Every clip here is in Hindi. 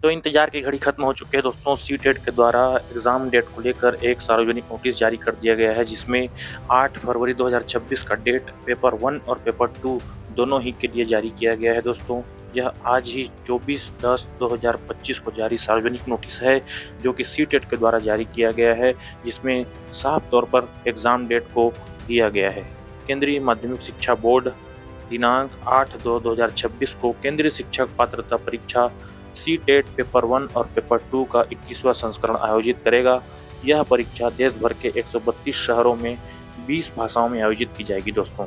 तो इंतजार की घड़ी खत्म हो चुकी है दोस्तों। सीटेट के द्वारा एग्जाम डेट को लेकर एक सार्वजनिक नोटिस जारी कर दिया गया है, जिसमें 8 फरवरी 2026 का डेट पेपर 1 और पेपर 2 दोनों ही के लिए जारी किया गया है दोस्तों। यह आज ही 24/10/2025 को जारी सार्वजनिक नोटिस है, जो कि सीटेट के द्वारा जारी किया गया है, जिसमें साफ तौर पर एग्जाम डेट को दिया गया है। केंद्रीय माध्यमिक शिक्षा बोर्ड दिनांक 8/2/2026 को केंद्रीय शिक्षक पात्रता परीक्षा सीटेट पेपर 1 और पेपर 2 का 21वां संस्करण आयोजित करेगा। यह परीक्षा देश भर के 132 शहरों में 20 भाषाओं में आयोजित की जाएगी दोस्तों।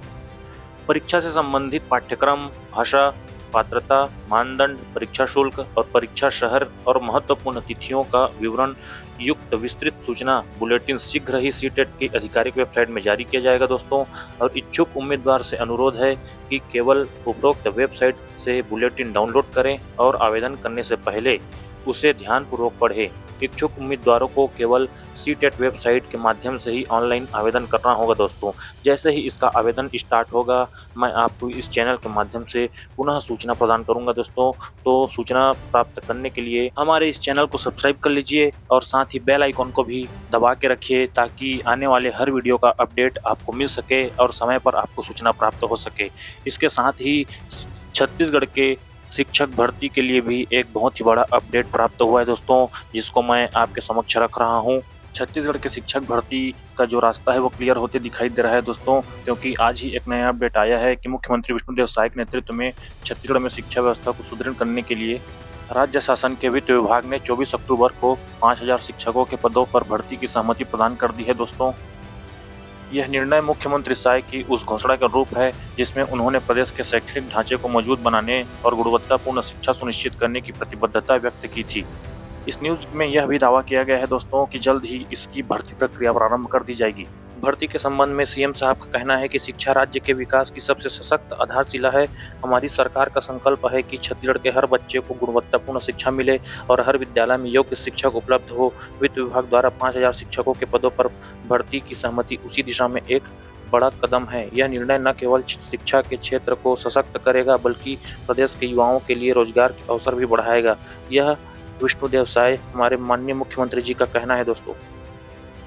परीक्षा से संबंधित पाठ्यक्रम, भाषा, पात्रता, मानदंड, परीक्षा शुल्क और परीक्षा शहर और महत्वपूर्ण तिथियों का विवरण युक्त विस्तृत सूचना बुलेटिन शीघ्र ही सीटेट की आधिकारिक वेबसाइट में जारी किया जाएगा दोस्तों। और इच्छुक उम्मीदवार से अनुरोध है कि केवल उपरोक्त वेबसाइट से बुलेटिन डाउनलोड करें और आवेदन करने से पहले उसे ध्यानपूर्वक पढ़ें। इच्छुक उम्मीदवारों को केवल सीटेट वेबसाइट के माध्यम से ही ऑनलाइन आवेदन करना होगा दोस्तों। जैसे ही इसका आवेदन स्टार्ट होगा, मैं आपको इस चैनल के माध्यम से पुनः सूचना प्रदान करूंगा दोस्तों। तो सूचना प्राप्त करने के लिए हमारे इस चैनल को सब्सक्राइब कर लीजिए और साथ ही बेल आइकॉन को भी दबा के रखिए, ताकि आने वाले हर वीडियो का अपडेट आपको मिल सके और समय पर आपको सूचना प्राप्त हो सके। इसके साथ ही छत्तीसगढ़ के शिक्षक भर्ती के लिए भी एक बहुत ही बड़ा अपडेट प्राप्त हुआ है दोस्तों, जिसको मैं आपके समक्ष रख रहा हूँ। छत्तीसगढ़ के शिक्षक भर्ती का जो रास्ता है वो क्लियर होते दिखाई दे रहा है दोस्तों, क्योंकि आज ही एक नया अपडेट आया है कि मुख्यमंत्री विष्णुदेव साय के नेतृत्व में छत्तीसगढ़ में शिक्षा व्यवस्था को सुदृढ़ करने के लिए राज्य शासन के वित्त विभाग ने 24 अक्टूबर को 5000 शिक्षकों के पदों पर भर्ती की सहमति प्रदान कर दी है दोस्तों। यह निर्णय मुख्यमंत्री साय की उस घोषणा का रूप है जिसमें उन्होंने प्रदेश के शैक्षणिक ढांचे को मजबूत बनाने और गुणवत्तापूर्ण शिक्षा सुनिश्चित करने की प्रतिबद्धता व्यक्त की थी। इस न्यूज में यह भी दावा किया गया है दोस्तों कि जल्द ही इसकी भर्ती प्रक्रिया प्रारंभ कर दी जाएगी। भर्ती के संबंध में सीएम साहब का कहना है कि शिक्षा राज्य के विकास की सबसे सशक्त आधारशिला है। हमारी सरकार का संकल्प है कि छत्तीसगढ़ के हर बच्चे को गुणवत्तापूर्ण शिक्षा मिले और हर विद्यालय में योग्य शिक्षक उपलब्ध हो। वित्त विभाग द्वारा 5000 शिक्षकों के पदों पर भर्ती की सहमति उसी दिशा में एक बड़ा कदम है। यह निर्णय न केवल शिक्षा के क्षेत्र को सशक्त करेगा, बल्कि प्रदेश के युवाओं के लिए रोजगार के अवसर भी बढ़ाएगा। यह विष्णुदेव साय हमारे माननीय मुख्यमंत्री जी का कहना है दोस्तों।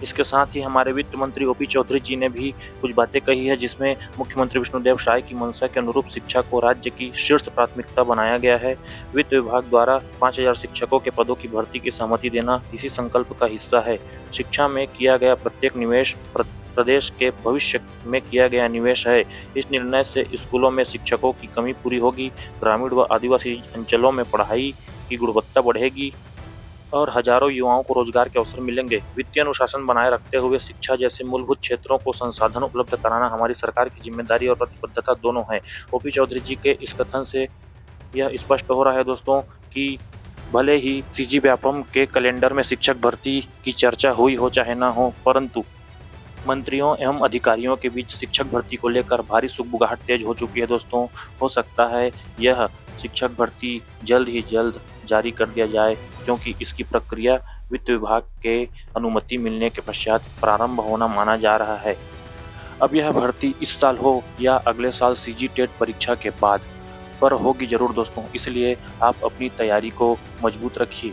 इसके साथ ही हमारे वित्त मंत्री ओपी चौधरी जी ने भी कुछ बातें कही है, जिसमें मुख्यमंत्री विष्णुदेव साय की मंशा के अनुरूप शिक्षा को राज्य की शीर्ष प्राथमिकता बनाया गया है। वित्त विभाग द्वारा 5000 शिक्षकों के पदों की भर्ती की सहमति देना इसी संकल्प का हिस्सा है। शिक्षा में किया गया प्रत्येक निवेश प्रदेश के भविष्य में किया गया निवेश है। इस निर्णय से स्कूलों में शिक्षकों की कमी पूरी होगी, ग्रामीण व आदिवासी अंचलों में पढ़ाई की गुणवत्ता बढ़ेगी और हजारों युवाओं को रोजगार के अवसर मिलेंगे। वित्तीय अनुशासन बनाए रखते हुए शिक्षा जैसे मूलभूत क्षेत्रों को संसाधन उपलब्ध कराना हमारी सरकार की जिम्मेदारी और प्रतिबद्धता दोनों है। ओपी चौधरी जी के इस कथन से यह स्पष्ट हो रहा है दोस्तों कि भले ही सीजी व्यापम के कैलेंडर में शिक्षक भर्ती की चर्चा हुई हो चाहे ना हो, परंतु मंत्रियों एवं अधिकारियों के बीच शिक्षक भर्ती को लेकर भारी सुगबुगाहट तेज हो चुकी है दोस्तों। हो सकता है यह शिक्षक भर्ती जल्द ही जल्द जारी कर दिया जाए, क्योंकि इसकी प्रक्रिया वित्त विभाग के अनुमति मिलने के पश्चात प्रारंभ होना माना जा रहा है। अब यह भर्ती इस साल हो या अगले साल सीजी टेट परीक्षा के बाद, पर होगी जरूर दोस्तों। इसलिए आप अपनी तैयारी को मजबूत रखिए।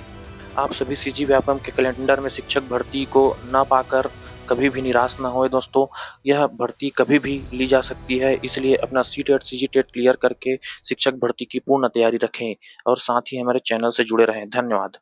आप सभी सीजी व्यापम के कैलेंडर में शिक्षक भर्ती को न पाकर कभी भी निराश ना होए दोस्तों। यह भर्ती कभी भी ली जा सकती है, इसलिए अपना सीटेट सीजीटेट क्लियर करके शिक्षक भर्ती की पूर्ण तैयारी रखें और साथ ही हमारे चैनल से जुड़े रहें। धन्यवाद।